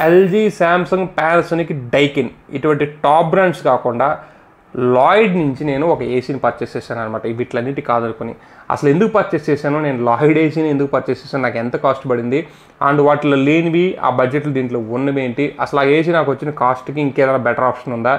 LG, Samsung, Panasonic, Daikin ఇటువంటి top brands కాకుండా Lloyd నుంచి నేను ఒక ఏసీని పర్చేస్ చేశాను అనమాట. వీటిలన్నిటి కాదనుకొని అసలు ఎందుకు పర్చేస్ చేశాను, నేను లాయిడ్ ఏసీని ఎందుకు పర్చేస్ చేశాను, నాకు ఎంత కాస్ట్ పడింది, అండ్ వాటిలో లేనివి ఆ బడ్జెట్లు దీంట్లో ఉన్నవి ఏంటి, అసలు ఆ ఏసీ నాకు వచ్చిన కాస్ట్కి ఇంకేదైనా బెటర్ ఆప్షన్ ఉందా,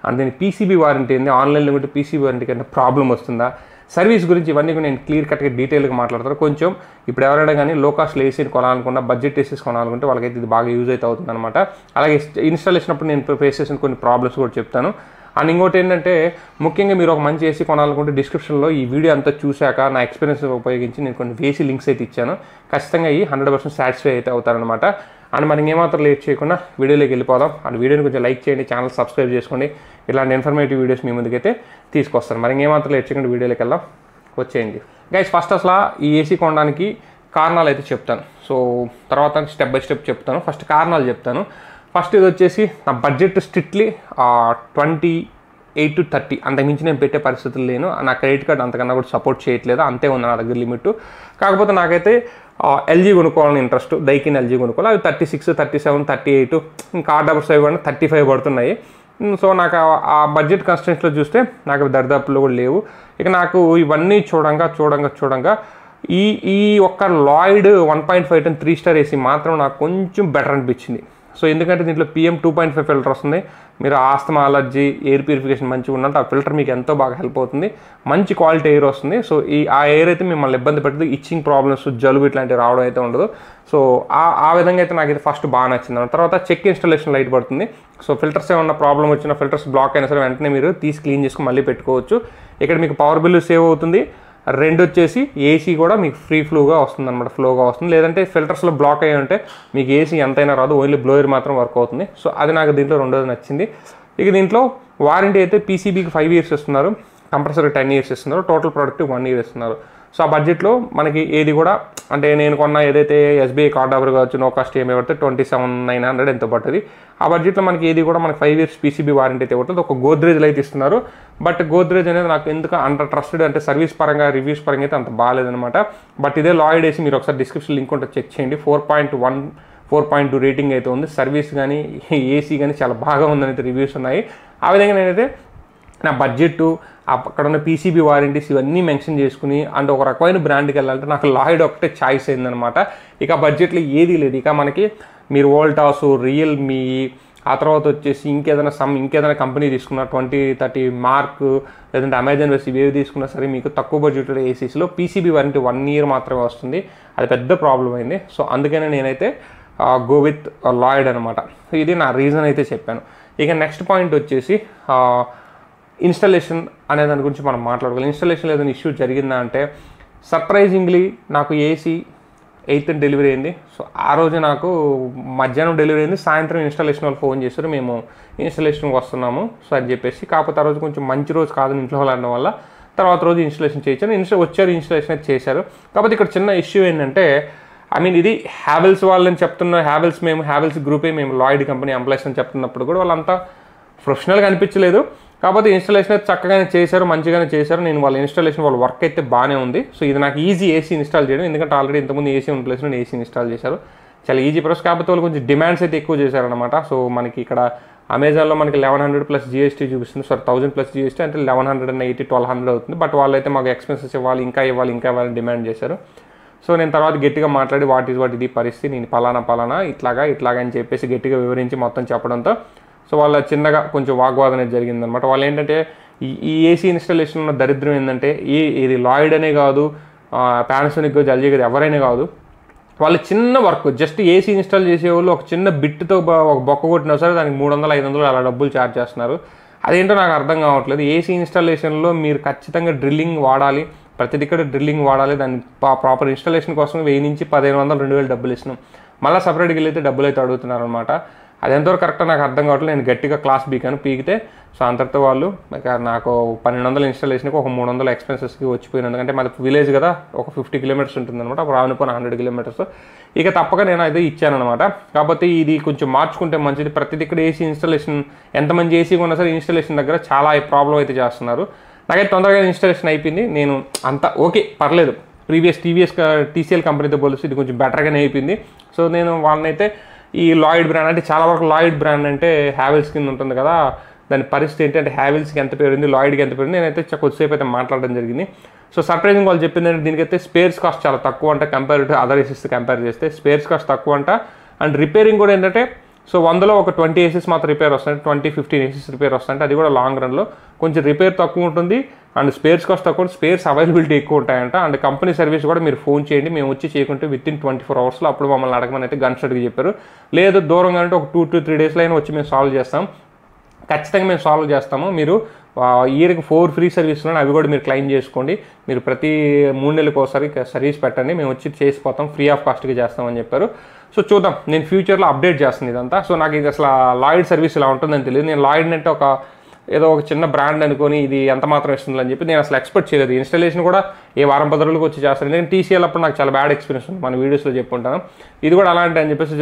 అండ్ దీని పీసీబీ వారంటీ ఏంది, ఆన్లైన్లో కూడా పీసీబీ వారంటీకి ఎంత ప్రాబ్లం వస్తుందా, సర్వీస్ గురించి ఇవన్నీ కూడా నేను క్లియర్ కట్గా డీటెయిల్గా మాట్లాడతాను. కొంచెం ఇప్పుడు ఎవరైనా కానీ లో కాస్ట్ ఏసీని కొనాలనుకున్నా, బడ్జెట్ ఏసీస్ కొనాలనుకుంటే వాళ్ళకైతే ఇది బాగా యూజ్ అయితే అవుతుంది అనమాట. అలాగే ఇన్స్టాలేషన్ అప్పుడు నేను ఫేస్ చేసిన కొన్ని ప్రాబ్లమ్స్ కూడా చెప్తాను. అండ్ ఇంకోటి ఏంటంటే ముఖ్యంగా మీరు ఒక మంచి ఏసీ కొనాలనుకుంటే డిస్క్రిప్షన్లో ఈ వీడియో అంతా చూశాక నా ఎక్స్పీరియన్స్ ఉపయోగించి నేను కొన్ని ఏసీ లింక్స్ అయితే ఇచ్చాను. ఖచ్చితంగా ఈ 100% సాటిస్ఫై అయితే అవుతారనమాట. అండ్ మనకి ఏమాత్రం లేట్ చేయకుండా వీడియోలోకి వెళ్ళిపోదాం. అండ్ వీడియోని కొంచెం లైక్ చేయండి, ఛానల్ సబ్స్క్రైబ్ చేసుకోండి. ఇలాంటి ఇన్ఫర్మేటివ్ వీడియోస్ మీ ముందుకైతే తీసుకొస్తాను. మరి ఏమాత్రం లేట్ చేయకుండా వీడియోలోకి వెళ్దాం, వచ్చేయండి గైస్. ఫస్ట్ అసలు ఈ ఏసీ కొనడానికి కారణాలు అయితే చెప్తాను. సో తర్వాత స్టెప్ బై స్టెప్ చెప్తాను. ఫస్ట్ కారణాలు చెప్తాను. ఫస్ట్ ఇది వచ్చేసి నా బడ్జెట్ స్ట్రిక్ట్లీ 28 to 30 అంతకుమించి నేను పెట్టే పరిస్థితులు లేను. నా క్రెడిట్ కార్డ్ అంతకన్నా కూడా సపోర్ట్ చేయట్లేదు, అంతే ఉంది నా దగ్గర లిమిట్. కాకపోతే నాకైతే ఎల్జీ కొనుక్కోవాలని ఇంట్రెస్ట్, డైకిన్ ఎల్జీ కొనుక్కోవాలి. అవి 36, 37, 38 ఇంకా R55 అంటే 35 పడుతున్నాయి. సో నాకు ఆ బడ్జెట్ కన్స్టెంట్స్లో చూస్తే నాకు దరిదాపుల్లో కూడా లేవు. ఇక నాకు ఇవన్నీ చూడంగా ఈ ఒక్క లాయిడ్ 1.5 టన్ 3 స్టార్ ఏసీ మాత్రం నాకు కొంచెం బెటర్ అనిపించింది. సో ఎందుకంటే దీంట్లో PM 2.5 ఫిల్టర్ వస్తుంది. మీరు ఆస్తమా, అలర్జీ, ఎయిర్ ప్యూరిఫికేషన్ మంచిగా ఉన్నట్టు ఆ ఫిల్టర్ మీకు ఎంతో బాగా హెల్ప్ అవుతుంది. మంచి క్వాలిటీ ఎయిర్ వస్తుంది. సో ఆ ఎయిర్ అయితే మిమ్మల్ని ఇబ్బంది పెట్టదు, ఇచ్చింగ్ ప్రాబ్లమ్స్, జలుబు ఇట్లాంటివి రావడం అయితే ఉండదు. సో ఆ విధంగా అయితే నాకు ఇది ఫస్ట్ బాగా నచ్చింది. తర్వాత చెక్ ఇన్స్టాలేషన్ లైట్ పడుతుంది. సో ఫిల్టర్స్ ఏమన్నా ప్రాబ్లం వచ్చినా, ఫిల్టర్స్ బ్లాక్ అయినా సరే వెంటనే మీరు తీసి క్లీన్ చేసుకుని మళ్ళీ పెట్టుకోవచ్చు. ఇక్కడ మీకు పవర్ బిల్లు సేవ్ అవుతుంది. రెండు వచ్చేసి ఏసీ కూడా మీకు ఫ్లోగా వస్తుంది. లేదంటే ఫిల్టర్స్లో బ్లాక్ అయ్యి ఉంటే మీకు ఏసీ ఎంతైనా రాదు, ఓన్లీ బ్లోయర్ మాత్రం వర్క్ అవుతుంది. సో అది నాకు దీంట్లో రెండోది నచ్చింది. ఇక దీంట్లో వారంటీ అయితే పీసీబీకి 5 years ఇస్తున్నారు, కంప్రెసర్కి 10 years ఇస్తున్నారు, టోటల్ ప్రోడక్ట్ 1 year ఇస్తున్నారు. సో ఆ బడ్జెట్లో మనకి ఏది కూడా అంటే నేను కొన్న ఏదైతే ఎస్బీఐ కార్డ్ ఆఫర్ కావచ్చు, నో కాస్ట్ ఈఎంఐ పడితే 27,900 ఎంతో పడుతుంది. ఆ బడ్జెట్లో మనకి ఏది కూడా మనకి 5 years పీసీబీ వారంటీ అయితే ఉంటుంది. ఒక గోద్రేజ్ అయితే ఇస్తున్నారు. బట్ గోద్రేజ్ అనేది నాకు ఎందుకు అంత ట్రస్టెడ్ అంటే సర్వీస్ పరంగా, రివ్యూస్ పరంగా అయితే అంత బాగాలేదనమాట. బట్ ఇదే లాయిడ్ ఏసీ మీరు ఒకసారి డిస్క్రిప్షన్ లింక్ ఉంటే చెక్ చేయండి. 4.1, 4.2 రేటింగ్ అయితే ఉంది. సర్వీస్ కానీ ఏసీ కానీ చాలా బాగా ఉందని అయితే రివ్యూస్ ఉన్నాయి. ఆ విధంగా నేనైతే నా బడ్జెట్, అక్కడ ఉన్న పీసీబీ వారంటీస్ ఇవన్నీ మెన్షన్ చేసుకుని అండ్ ఒక రకమైన బ్రాండ్కి వెళ్ళాలంటే నాకు లాయిడ్ ఒకటే చాయిస్ అయిందనమాట. ఇక బడ్జెట్లో ఏదీ లేదు. ఇక మనకి మీరు వోల్టాస్, రియల్మీ, ఆ తర్వాత వచ్చేసి ఇంకేదైనా కంపెనీ తీసుకున్న 20-30 మార్క్, లేదంటే అమెజాన్ వెస్ ఇవేవి తీసుకున్నా సరే మీకు తక్కువ బడ్జెట్లో ఏసీస్లో పీసీబీ వారంటీ 1 year మాత్రమే వస్తుంది. అది పెద్ద ప్రాబ్లం అయింది. సో అందుకనే నేనైతే గో విత్ లాయిడ్ అనమాట. ఇది నా రీజన్ అయితే చెప్పాను. ఇక నెక్స్ట్ పాయింట్ వచ్చేసి ఇన్స్టాలేషన్ అనే దాని గురించి మనం మాట్లాడుకోవాలి. ఇన్స్టాలేషన్ ఏదైనా ఇష్యూ జరిగిందా అంటే సర్ప్రైజింగ్లీ నాకు ఏసీ 8th డెలివరీ అయింది. సో ఆ రోజు నాకు మధ్యాహ్నం డెలివరీ అయింది. సాయంత్రం ఇన్స్టాలేషన్ వాళ్ళు ఫోన్ చేశారు, మేము ఇన్స్టాలేషన్కి వస్తున్నాము సో అని చెప్పేసి. కాకపోతే ఆ రోజు కొంచెం మంచి రోజు కాదు ఇంట్లో వాళ్ళు అనడం వల్ల తర్వాత రోజు ఇన్స్టాలేషన్ చేయించాను. ఇన్స్టాలేషన్ అయితే చేశారు. కాకపోతే ఇక్కడ చిన్న ఇష్యూ ఏంటంటే ఇది హ్యావెల్స్ వాళ్ళని చెప్తున్న, హ్యావెల్స్ గ్రూపే మేము లాయిడ్ కంపెనీ ఎంప్లాయీస్ అని చెప్తున్నప్పుడు కూడా వాళ్ళంతా ప్రొఫెషనల్గా అనిపించలేదు. కాకపోతే ఇన్స్టాలేషన్ అయితే చక్కగానే చేశారు, మంచిగానే చేశారు. నేను వాళ్ళ వర్క్ అయితే బాగానే ఉంది. సో ఇది నాకు ఈజీ ఏసీ ఇన్స్టాల్ చేయడం, ఎందుకంటే ఆల్రెడీ ఇంతకుముందు ఏసీ ఉన్న ప్లేస్లో నేను ఏసీ ఇన్స్టాల్ చేశారు. చాలా ఈజీ ప్రాసెస్. కాకపోతే వాళ్ళు కొంచెం డిమాండ్స్ అయితే ఎక్కువ చేశారనమాట. సో మనకి ఇక్కడ అమెజాన్లో మనకి 1100 plus GST చూపిస్తుంది. 1000 plus GST అంటే 1180, 1200 అవుతుంది. బట్ వాళ్ళైతే మాకు ఎక్స్పెన్సెస్ ఇవ్వాలి, ఇంకా ఇవ్వాలి డిమాండ్ చేశారు. సో నేను తర్వాత గట్టిగా మాట్లాడి వాట్ ఇది పరిస్థితి, నేను పలానా ఇట్లాగా అని చెప్పేసి గట్టిగా వివరించి మొత్తం చెప్పడంతో సో వాళ్ళ చిన్నగా కొంచెం వాగ్వాదం అనేది జరిగిందనమాట. వాళ్ళు ఏంటంటే ఈ ఏసీ ఇన్స్టాలేషన్ ఉన్న దరిద్రం ఏంటంటే ఇది లాయిడ్ అనే కాదు, పానాసోనిక్, ఎల్జీ కాదు, ఎవరైనా కాదు, వాళ్ళు చిన్న వర్క్ జస్ట్ ఏసీ ఇన్స్టాల్ చేసేవాళ్ళు ఒక చిన్న బిట్తో ఒక బొక్క కొట్టినా సరే దానికి 300-500 అలా డబ్బులు ఛార్జ్ చేస్తున్నారు. అదేంటో నాకు అర్థం కావట్లేదు. ఏసీ ఇన్స్టాలేషన్లో మీరు ఖచ్చితంగా డ్రిల్లింగ్ వాడాలి, ప్రతి ఇక్కడ డ్రిల్లింగ్ వాడాలి. దాన్ని ప్రాపర్ ఇన్స్టాలేషన్ కోసం 1000 నుంచి 1500-2000 డబ్బులు ఇస్తున్నాం. మళ్ళీ సపరేట్గా వెళ్ళి డబ్బులు అయితే అడుగుతున్నారు అనమాట. అది ఎంతవరకు కరెక్ట్గా నాకు అర్థం కావట్లేదు. నేను గట్టిగా క్లాస్ పీకితే సో అంతటితో వాళ్ళు నాకు 1200 ఇన్స్టాలేషన్కి ఒక 300 ఎక్స్పెన్సెస్కి వచ్చిపోయింది. ఎందుకంటే మాది విలేజ్ కదా, ఒక 50 kilometers ఉంటుందన్నమాట, అప్పుడు రానుపోయిన 100 kilometers. ఇక తప్పక నేను అయితే ఇచ్చానమాట. కాకపోతే ఇది కొంచెం మార్చుకుంటే మంచిది. ప్రతిదీ ఇక్కడ ఏసీ ఇన్స్టాలేషన్ ఎంతమంది ఏసీ ఉన్నా సరే ఇన్స్టాలేషన్ దగ్గర చాలా ప్రాబ్లం అయితే చేస్తున్నారు. నాకైతే తొందరగా ఇన్స్టాలేషన్ అయిపోయింది. నేను అంతా ఓకే, పర్లేదు. TCL కంపెనీతో పోలిస్తే ఇది కొంచెం బెటర్గానే అయిపోయింది. సో నేను వాళ్ళనైతే ఈ లాయిడ్ బ్రాండ్ అంటే చాలా వరకు లాయిడ్ బ్రాండ్ అంటే హ్యావెల్స్ కింద ఉంటుంది కదా, దాని పరిస్థితి ఏంటి అంటే హ్యావెల్స్కి ఎంత పేరుంది, లాయిడ్కి ఎంత పేరుంది, నేనైతే కొద్దిసేపు అయితే మాట్లాడడం జరిగింది. సో సర్ప్రైజింగ్ వాళ్ళు చెప్పింది అంటే దీనికైతే స్పేర్స్ కాస్ట్ చాలా తక్కువ అంట, compare to other ACs compare చేస్తే స్పేర్స్ కాస్ట్ తక్కువ అంట. అండ్ రిపేరింగ్ కూడా ఏంటంటే సో 100లో ఒక 20 ఏసీస్ మాత్రం రిపేర్ వస్తాయి, 20-15 ఏసీస్ రిపేర్ వస్తాయంటే అది కూడా లాంగ్ రన్లో కొంచెం రిపేర్ తక్కువ ఉంటుంది. అండ్ స్పేర్స్ కాస్ట్ తక్కువ, స్పేర్స్ అవైలబిలిటీ ఎక్కువ ఉంటాయంట. అండ్ కంపెనీ సర్వీస్ కూడా మీరు ఫోన్ చేయండి, మేము వచ్చి చేయకుంటే వితిన్ 24 అవర్స్లో అప్పుడు మమ్మల్ని అడగమని అయితే గన్ షాట్గా చెప్పారు. లేదు దూరంగా అంటే ఒక 2 to 3 డేస్లో అయినా వచ్చి మేము సాల్వ్ చేస్తాం, ఖచ్చితంగా మేము సాల్వ్ చేస్తాము. మీరు ఇయర్కి 4 ఫ్రీ సర్వీస్లో అవి కూడా మీరు క్లెయిమ్ చేసుకోండి, మీరు ప్రతి 3 నెలలకు ఒకసారి సర్వీస్ పెట్టండి, మేము వచ్చి చేసిపోతాం, ఫ్రీ ఆఫ్ కాస్ట్గా చేస్తామని చెప్పారు. సో చూద్దాం, నేను ఫ్యూచర్లో అప్డేట్ చేస్తాను ఇదంతా. సో నాకు ఇది అసలు లాయిడ్ సర్వీస్ ఇలా ఉంటుందని తెలియదు. నేను లాయిడ్ అంటే ఏదో ఒక చిన్న బ్రాండ్ అనుకొని ఇది ఎంత మాత్రం ఇస్తుందని చెప్పి నేను అసలు ఎక్స్పెక్ట్ చేయలేదు. ఇన్స్టాలేషన్ కూడా ఏ వారం 10 రోజులకు వచ్చి చేస్తాను. ఎందుకంటే TCL అప్పుడు నాకు చాలా బ్యాడ్ ఎక్స్పీరియన్స్ ఉంది, మన వీడియోస్లో చెప్పుకుంటాను. ఇది కూడా అలాంటి అని చెప్పేసి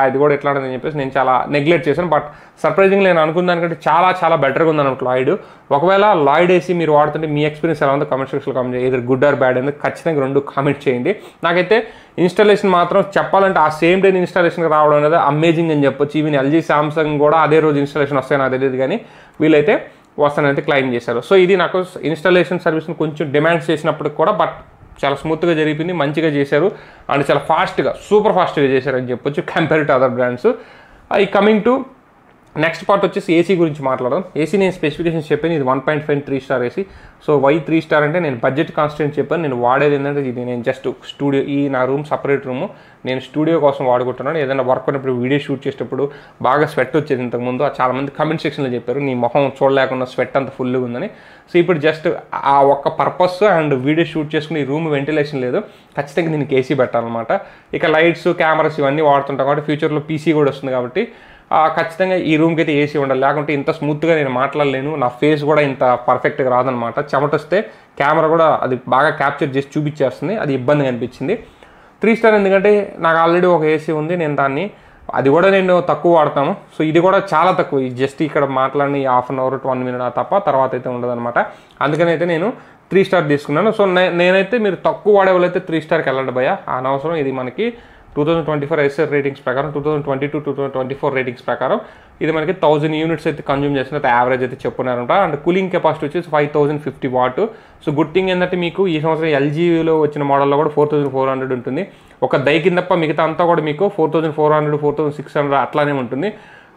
ఇది కూడా ఎట్లా అని చెప్పేసి నేను చాలా నెగ్లెక్ట్ చేశాను. బట్ సర్ప్రైజింగ్గా నేను అనుకున్న దానికంటే చాలా చాలా బెటర్గా ఉంది అన్నమాట లాయిడ్. ఒకవేళ లాయిడ్ ఏసీ మీరు వాడుతుంటే మీ ఎక్స్పీరియన్స్ ఎలా ఉందో కామెంట్ సెక్షన్లో కామెంట్ చేయండి, ఇది గుడ్ ఆర్ బ్యాడ్ అనేది ఖచ్చితంగా 2 కామెంట్ చేయండి. నాకైతే ఇన్స్టాలేషన్ మాత్రం చెప్పాలంటే ఆ సేమ్ డే ఇన్స్టాలేషన్కి రావడం అనేది అమేజింగ్ అని చెప్పొచ్చు. ఈవెన్ LG సామ్సంగ్ కూడా అదే రోజు ఇన్స్టాలేషన్ వస్తాయి నాకు తెలియదు, కానీ వీళ్ళైతే వస్తానైతే క్లెయిమ్ చేశారు. సో ఇది నాకు ఇన్స్టాలేషన్ సర్వీస్ని కొంచెం డిమాండ్స్ చేసినప్పటికి కూడా బట్ చాలా స్మూత్గా జరిగింది, మంచిగా చేశారు. అండ్ చాలా ఫాస్ట్గా, సూపర్ ఫాస్ట్గా చేశారని చెప్పొచ్చు కంపేర్ టు అదర్ బ్రాండ్స్. ఈ కమింగ్ టు నెక్స్ట్ పార్ట్ వచ్చేసి ఏసీ గురించి మాట్లాడదాం. ఏసీ నేను స్పెసిఫికేషన్స్ చెప్పాను, ఇది 1.5 3 star AC. So why 3 star అంటే నేను బడ్జెట్ కాన్స్టెంట్ చెప్పాను. నేను వాడేది ఏంటంటే ఇది నేను జస్ట్ స్టూడియో, నా రూమ్ సపరేట్ రూము, నేను స్టూడియో కోసం వాడుకుంటున్నాను. ఏదైనా వర్క్ ఉన్నప్పుడు వీడియో షూట్ చేసేటప్పుడు బాగా స్వెట్ వచ్చేది ఇంతకుముందు, చాలామంది కమెంట్ సెక్షన్లో చెప్పారు నీ మొహం చూడలేకుండా స్వెట్ అంత ఫుల్గా ఉందని. సో ఇప్పుడు జస్ట్ ఆ ఒక్క పర్పస్ అండ్ వీడియో షూట్ చేసుకుని ఈ రూమ్ వెంటిలేషన్ లేదు, ఖచ్చితంగా దీనికి ఏసీ పెట్టాలన్నమాట. ఇక లైట్స్, కెమెరాస్ ఇవన్నీ వాడుతుంటాం కాబట్టి ఫ్యూచర్లో PC కూడా వస్తుంది కాబట్టి ఖచ్చితంగా ఈ రూమ్కి అయితే ఏసీ ఉండాలి, లేకుంటే ఇంత స్మూత్గా నేను మాట్లాడలేను, నా ఫేస్ కూడా ఇంత పర్ఫెక్ట్గా రాదనమాట. చెమట వస్తే కెమెరా కూడా అది బాగా క్యాప్చర్ చేసి చూపించేస్తుంది, అది ఇబ్బందిగా అనిపించింది. 3 స్టార్ ఎందుకంటే నాకు ఆల్రెడీ ఒక ఏసీ ఉంది, నేను దాన్ని అది కూడా నేను తక్కువ వాడతాను. సో ఇది కూడా చాలా తక్కువ, జస్ట్ ఇక్కడ మాట్లాడిన ½ అన్ అవర్ 1 మినిట్ తప్ప తర్వాత అయితే ఉండదన్నమాట. అందుకని అయితే నేను 3 స్టార్ తీసుకున్నాను. సో నేనైతే మీరు తక్కువ వాడే వాళ్ళైతే 3 స్టార్కి వెళ్ళండి భయ్య, అనవసరం. ఇది మనకి 2024 SR రేటింగ్స్ ప్రకారం, 2022-2024 రేటింగ్స్ ప్రకారం ఇది మనకి 1000 యూనిట్స్ అయితే కన్జ్యూమ్ చేసినట్టు యావరేజ్ అయితే చెప్పున్నారంట. అండ్ కూలింగ్ కెపాసిటీ వచ్చేసి 5050 వాట్. సో గుడ్ థింగ్ ఏంటంటే మీకు ఈ సంవత్సరం LGలో వచ్చిన మోడల్లో కూడా 4400 ఉంటుంది. ఒక దైకిన్ తప్ప మిగతా అంతా కూడా మీకు 4400, 4600 అట్లానే ఉంటుంది.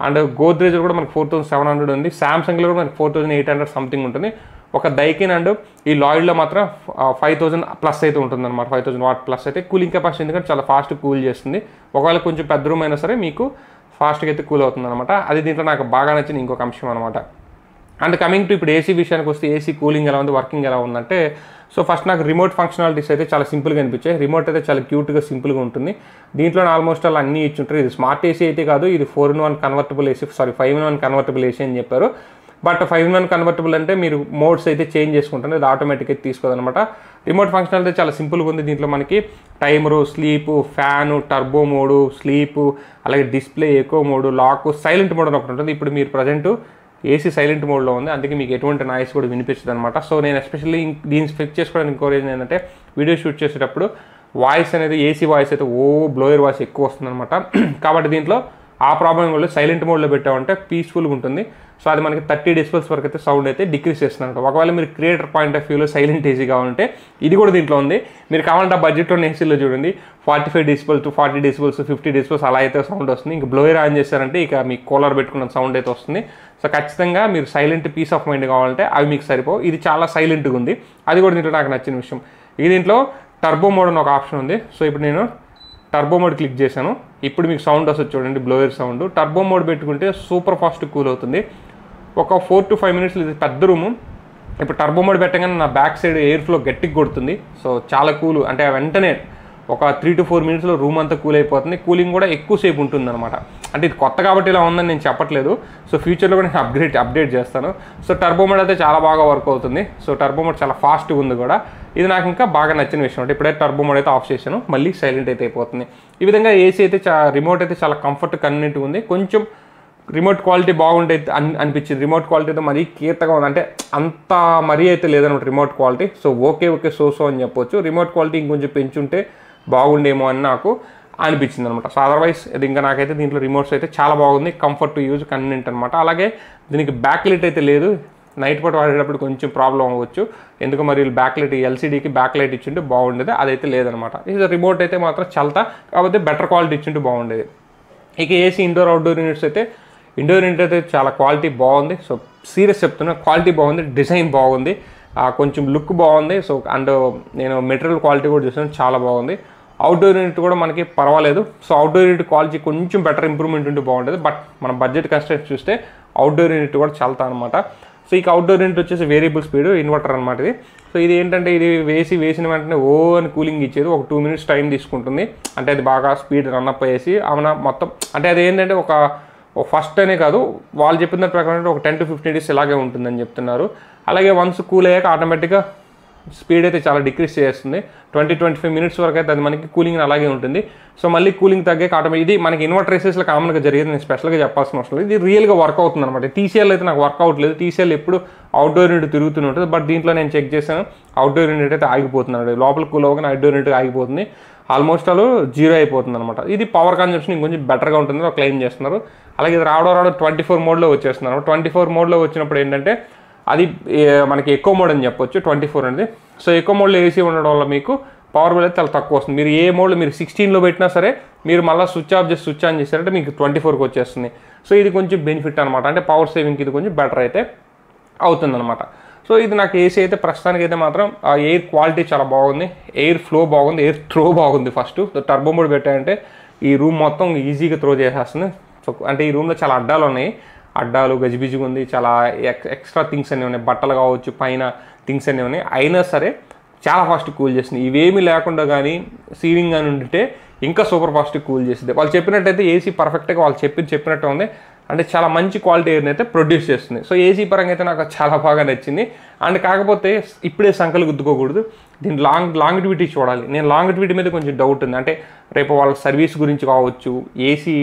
అండ్ గోద్రేజ్ కూడా మనకి 4700 ఉంది, శాంసంగ్లో కూడా మనకి 4800 సంథింగ్ ఉంటుంది. ఒక దైకిన్ అండ్ ఈ లాయిడ్లో మాత్రం 5000 ప్లస్ అయితే ఉంటుందన్నమాట, 5000 వాట్ ప్లస్ అయితే కూలింగ్ కెపాసిటీ, ఎందుకంటే చాలా ఫాస్ట్ కూల్ చేస్తుంది. ఒకవేళ కొంచెం పెద్ద రూమ్ అయినా సరే మీకు ఫాస్ట్గా అయితే కూల్ అవుతుంది అనమాట. అది దీంట్లో నాకు బాగా నచ్చిన ఇంకొక అంశం అనమాట. అండ్ కమింగ్ టు ఇప్పుడు ఏసీ విషయానికి వస్తే ఏసీ కూలింగ్ ఎలా ఉంది, వర్కింగ్ ఎలా ఉందంటే, సో ఫస్ట్ నాకు రిమోట్ ఫంక్షనాలిటీస్ అయితే చాలా సింపుల్గా అనిపించాయి. రిమోట్ అయితే చాలా క్యూట్గా సింపుల్గా ఉంటుంది. దీంట్లో ఆల్మోస్ట్ అలా అన్నీ ఇచ్చుంటారు. ఇది స్మార్ట్ ఏసీ అయితే కాదు, ఇది 4-in-1 convertible AC, 5-in-1 convertible AC అని చెప్పారు. బట్ 5-in-1 కన్వర్టబుల్ అంటే మీరు మోడ్స్ అయితే చేంజ్ చేసుకుంటారు, ఇది ఆటోమేటిక్గా తీసుకోదనమాట. రిమోట్ ఫంక్షన్ అయితే చాలా సింపుల్గా ఉంది. దీంట్లో మనకి timer, sleep, fan, turbo mode, sleep, అలాగే display, eco mode, lock, silent mode అని ఒకటి ఉంటుంది. ఇప్పుడు మీరు ప్రజెంట్ ఏసీ సైలెంట్ మోడ్లో ఉంది, అందుకే మీకు ఎటువంటి నాయిస్ కూడా వినిపించదు అనమాట. సో నేను ఎస్పెషల్లీ దీన్ని ఫిక్స్ చేసుకోవడానికి ఇంకో రీజన్ ఏంటంటే వీడియో షూట్ చేసేటప్పుడు వాయిస్ అనేది ఏసీ వాయిస్ అయితే బ్లోయర్ వాయిస్ ఎక్కువ వస్తుందన్నమాట. కాబట్టి దీంట్లో ఆ ప్రాబ్లం వల్ల సైలెంట్ మోడ్లో పెట్టామంటే పీస్ఫుల్గా ఉంటుంది. సో అది మనకి 30 డెసిబెల్స్ వరకు అయితే సౌండ్ అయితే డిక్రీస్ చేస్తుందంట. ఒకవేళ మీరు క్రియేటర్ పాయింట్ ఆఫ్ వ్యూలో సైలెంట్ ఏసీ కావాలంటే ఇది కూడా దీంట్లో ఉంది. మీరు కావాలంటే ఆ బడ్జెట్లో ఏసీలో చూడండి 45 డెసిబెల్స్ to 40 డెసిబెల్స్, 50 డెసిబెల్స్ అలా అయితే సౌండ్ వస్తుంది. ఇంక బ్లోయర్ ఆన్ చేశారంటే ఇక మీకు కూలర్ పెట్టుకున్న సౌండ్ అయితే వస్తుంది. సో ఖచ్చితంగా మీరు సైలెంట్ పీస్ ఆఫ్ మైండ్ కావాలంటే అవి మీకు సరిపోవు. ఇది చాలా సైలెంట్గా ఉంది, అది కూడా దీంట్లో నాకు నచ్చిన విషయం. ఇది దీంట్లో టర్బో మోడ్ అని ఒక ఆప్షన్ ఉంది. సో ఇప్పుడు నేను టర్బో మోడ్ క్లిక్ చేశాను, ఇప్పుడు మీకు సౌండ్ వస్తుంది చూడండి, బ్లోయర్ సౌండ్. టర్బో మోడ్ పెట్టుకుంటే సూపర్ ఫాస్ట్ కూల్ అవుతుంది. ఒక 4 to 5 మినిట్స్, ఇది పెద్ద రూము. ఇప్పుడు టర్బో మోడ్ పెట్టగానే నా బ్యాక్ సైడ్ ఎయిర్ ఫ్లో గట్టిగా కొడుతుంది. సో చాలా కూల్, అంటే వెంటనే ఒక 3 to 4 మినిట్స్లో రూమ్ అంతా కూల్ అయిపోతుంది. కూలింగ్ కూడా ఎక్కువసేపు ఉంటుంది అనమాట. అంటే ఇది కొత్త కాబట్టి ఇలా ఉందని నేను చెప్పట్లేదు. సో ఫ్యూచర్లో కూడా నేను అప్డేట్ చేస్తాను. సో టర్బో మోడ్ అయితే చాలా బాగా వర్క్ అవుతుంది. సో టర్బో మోడ్ చాలా ఫాస్ట్గా ఉంది కూడా, ఇది నాకు ఇంకా బాగా నచ్చిన విషయం. అంటే ఇప్పుడైతే టర్బో మోడ్ అయితే ఆఫ్ చేశాను, మళ్ళీ సైలెంట్ అయితే అయిపోతుంది. ఈ విధంగా ఏసీ అయితే రిమోట్ అయితే చాలా కంఫర్ట్, కన్వీనియంట్గా ఉంది. కొంచెం రిమోట్ క్వాలిటీ బాగుంటే అనిపించింది. రిమోట్ క్వాలిటీ అయితే మరీ కీర్తగా ఉంది, అంటే అంత మరీ అయితే లేదన్నమాట remote quality. So okay so అని చెప్పొచ్చు. రిమోట్ క్వాలిటీ ఇంకొంచెం పెంచుంటే బాగుండేమో అని నాకు అనిపించింది అనమాట. సో అదర్వైజ్ ఇది ఇంకా నాకైతే దీంట్లో రిమోట్స్ అయితే చాలా బాగుంది, కంఫర్ట్ టు యూజ్, కన్వీనియంట్ అనమాట. అలాగే దీనికి బ్యాక్ లైట్ అయితే లేదు, నైట్ పూట వాడేటప్పుడు కొంచెం ప్రాబ్లం అవ్వచ్చు, ఎందుకు మరి బ్యాక్ లైట్ ఎల్సీడీకి బ్యాక్ లైట్ ఇచ్చింటే బాగుండేది, అదైతే లేదనమాట. ఇది రిమోట్ అయితే మాత్రం చల్తా, కాకపోతే బెటర్ క్వాలిటీ ఇచ్చింటే బాగుండేది. ఇక ఏసీ ఇండోర్ అవుట్డోర్ యూనిట్స్ అయితే ఇండోర్ యూనిట్ అయితే చాలా క్వాలిటీ బాగుంది. సో సీరియస్ చెప్తున్నా, క్వాలిటీ బాగుంది, డిజైన్ బాగుంది, కొంచెం లుక్ బాగుంది. సో అండ్ నేను మెటీరియల్ క్వాలిటీ కూడా చూసాను, చాలా బాగుంది. అవుట్డోర్ యూనిట్ కూడా మనకి పర్వాలేదు. సో అవుట్డోర్ యూనిట్ క్వాలిటీ కొంచెం బెటర్ ఇంప్రూవ్మెంట్ ఉంటే బాగుంటుంది, బట్ మన బడ్జెట్ కన్స్ట్రెంట్స్ చూస్తే అవుట్డోర్ యూనిట్ కూడా చల్తా అనమాట. సో ఇక అవుట్డోర్ యూనిట్ వచ్చేసి వేరియబుల్ స్పీడ్ ఇన్వర్టర్ అనమాట ఇది. సో ఇది ఏంటంటే ఇది వేసిన వెంటనే అని కూలింగ్ ఇచ్చేది, ఒక 2 minutes టైం తీసుకుంటుంది. అంటే అది బాగా స్పీడ్ రన్అప్ అయ్యేసి అవునా మొత్తం, అంటే అది ఏంటంటే ఒక ఫస్ట్ అనే కాదు, వాళ్ళు చెప్పిన దాని ప్రకారం ఒక 10 to 15 days ఇలాగే ఉంటుందని చెప్తున్నారు. అలాగే వన్స్ కూల్ అయ్యాక ఆటోమేటిక్గా స్పీడ్ అయితే చాలా డిక్రీస్ చేస్తుంది, 20-25 minutes వరకు అయితే అది మనకి కూలింగ్ అలాగే ఉంటుంది. సో మళ్ళీ కూలింగ్ తగ్గాక ఆటోమేటిక్ ఇది మనకి ఇన్వర్టర్ ఏసెస్లో కామన్గా జరిగేది, నేను స్పెషల్గా చెప్పాల్సిన అవసరం లేదు. ఇది రియల్గా వర్క్ అవుతుంది అనమాట. టీసీఎల్ అయితే నాకు వర్క్ అవ్వట్లేదు, టీసీఎల్ ఎప్పుడు అవుట్డోర్ యూనిట్ తిరుగుతూనే ఉంటుంది, బట్ దీంట్లో నేను చెక్ చేశాను అవుట్డోర్ యూనిట్ అయితే ఆగిపోతున్నాడు, లోపల కూల్ అవ్వగానే అవుట్డోర్ యూనిట్ ఆగిపోతుంది, ఆల్మోస్ట్ అలా 0 అయిపోతుంది అనమాట. ఇది పవర్ కన్జంప్షన్ ఇంకొంచెం బెటర్గా ఉంటుంది క్లెయిమ్ చేస్తున్నారు. అలాగే ఇది రావడం 24 mode వచ్చేస్తున్నారు. 24 mode వచ్చినప్పుడు ఏంటంటే అది మనకి ఎక్కువ మోడ్ అని చెప్పొచ్చు 24 అనేది. సో ఎక్కువ మోడ్లో ఏసీ ఉండడం వల్ల మీకు పవర్ బిల్ అయితే చాలా తక్కువ వస్తుంది. మీరు ఏ మోడ్లో మీరు 16లో పెట్టినా సరే మీరు మళ్ళీ స్విచ్ ఆఫ్ చేసి స్విచ్ ఆన్ చేశారంటే మీకు 24కి వచ్చేస్తుంది. సో ఇది కొంచెం బెనిఫిట్ అనమాట, అంటే పవర్ సేవింగ్కి ఇది కొంచెం బెటర్ అయితే అవుతుందన్నమాట. సో ఇది నాకు ఏసీ అయితే ప్రస్తుతానికి అయితే మాత్రం ఎయిర్ క్వాలిటీ చాలా బాగుంది, ఎయిర్ ఫ్లో బాగుంది, ఎయిర్ త్రో బాగుంది. ఫస్ట్ టర్బో మోడ్ పెట్టాయంటే ఈ రూమ్ మొత్తం ఈజీగా త్రో చేసేస్తుంది. సో అంటే ఈ రూమ్లో చాలా అడ్డాలు ఉన్నాయి, అడ్డాలు గజిబిజిగా ఉంది, చాలా ఎక్స్ట్రా థింగ్స్ అన్నీ ఉన్నాయి, బట్టలు కావచ్చు, పైన థింగ్స్ అన్నీ ఉన్నాయి, అయినా సరే చాలా ఫాస్ట్ కూల్ చేస్తుంది. ఇవేమీ లేకుండా కానీ సీలింగ్ అని ఉంటే ఇంకా సూపర్ ఫాస్ట్ కూల్ చేస్తుంది. వాళ్ళు చెప్పినట్టయితే ఏసీ పర్ఫెక్ట్గా వాళ్ళు చెప్పినట్టు ఉంది, అంటే చాలా మంచి క్వాలిటీ ఎయిర్ని అయితే ప్రొడ్యూస్ చేస్తుంది. సో ఏసీ పరంగా అయితే నాకు చాలా బాగా నచ్చింది. అండ్ కాకపోతే ఇప్పుడే సంకలు గుద్దుకోకూడదు, దీని లాంగిటివిటీ చూడాలి. నేను లాంగిటివిటీ మీద కొంచెం డౌట్ ఉంది, అంటే రేపు వాళ్ళ సర్వీస్ గురించి కావచ్చు, ఏసీ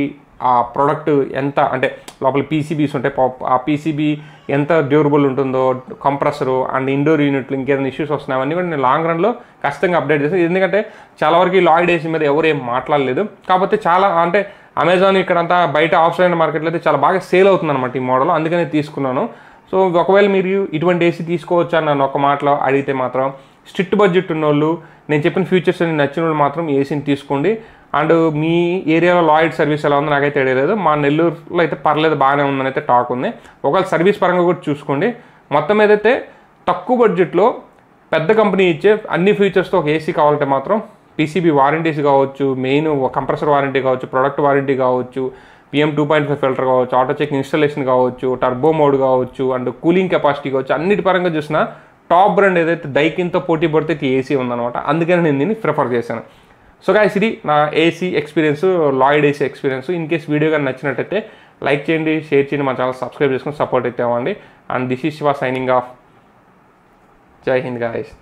ఆ ప్రోడక్ట్ ఎంత, అంటే లోపల పీసీబీస్ ఉంటాయి, ఆ పీసీబీ ఎంత డ్యూరబుల్ ఉంటుందో, కంప్రెసరు అండ్ ఇండోర్ యూనిట్లు ఇంకేదైనా ఇష్యూస్ వస్తున్నాయి, అవన్నీ కూడా నేను లాంగ్ రన్లో ఖచ్చితంగా అప్డేట్ చేస్తాను. ఎందుకంటే చాలా వరకు లాయిడ్ ఏసీ మీద ఎవరు ఏం మాట్లాడలేదు, కాకపోతే చాలా అంటే అమెజాన్ ఇక్కడంతా బయట ఆఫ్లైన్ మార్కెట్లో అయితే చాలా బాగా సేల్ అవుతుంది అనమాట ఈ మోడల్, అందుకనే తీసుకున్నాను. సో ఒకవేళ మీరు ఇటువంటి ఏసీ తీసుకోవచ్చు అని నన్ను ఒక మాటలో అడిగితే మాత్రం స్ట్రిక్ట్ బడ్జెట్ ఉన్నోళ్ళు, నేను చెప్పిన ఫీచర్స్ అన్ని నచ్చిన వాళ్ళు మాత్రం ఏసీని తీసుకోండి. అండ్ మీ ఏరియాలో లాయిడ్ సర్వీస్ ఎలా ఉందో నాకైతే తెలియలేదు, మా నెల్లూరులో అయితే పర్లేదు బాగానే ఉందని అయితే టాక్ ఉంది. ఒకవేళ సర్వీస్ పరంగా కూడా చూసుకోండి. మొత్తం ఏదైతే తక్కువ బడ్జెట్లో పెద్ద కంపెనీ ఇచ్చే అన్ని ఫీచర్స్తో ఒక ఏసీ కావాలంటే మాత్రం పీసీబీ వారంటీస్ కావచ్చు, మెయిన్ కంప్రెసర్ వారంటీ కావచ్చు, ప్రొడక్ట్ వారంటీ కావచ్చు, PM 2.5 ఫిల్టర్ కావచ్చు, ఆటో చెక్ ఇన్స్టాలేషన్ కావచ్చు, టర్బో మోడ్ కావచ్చు, అండ్ కూలింగ్ కెపాసిటీ కావచ్చు, అన్నిటి పరంగా చూసినా టాప్ బ్రాండ్ ఏదైతే డైకిన్తో పోటీ పడితే ఏసీ ఉందన్నమాట, అందుకని నేను దీన్ని ప్రిఫర్ చేశాను. సో గైస్ ఇది నా AC experience, Lloyd AC experience. In case video కానీ నచ్చినట్టయితే లైక్ చేయండి, షేర్ చేయండి, మా ఛానల్ సబ్స్క్రైబ్ చేసుకొని సపోర్ట్ అయితే ఇవ్వండి. And this is Shiva signing off. జై హింద్ గైస్.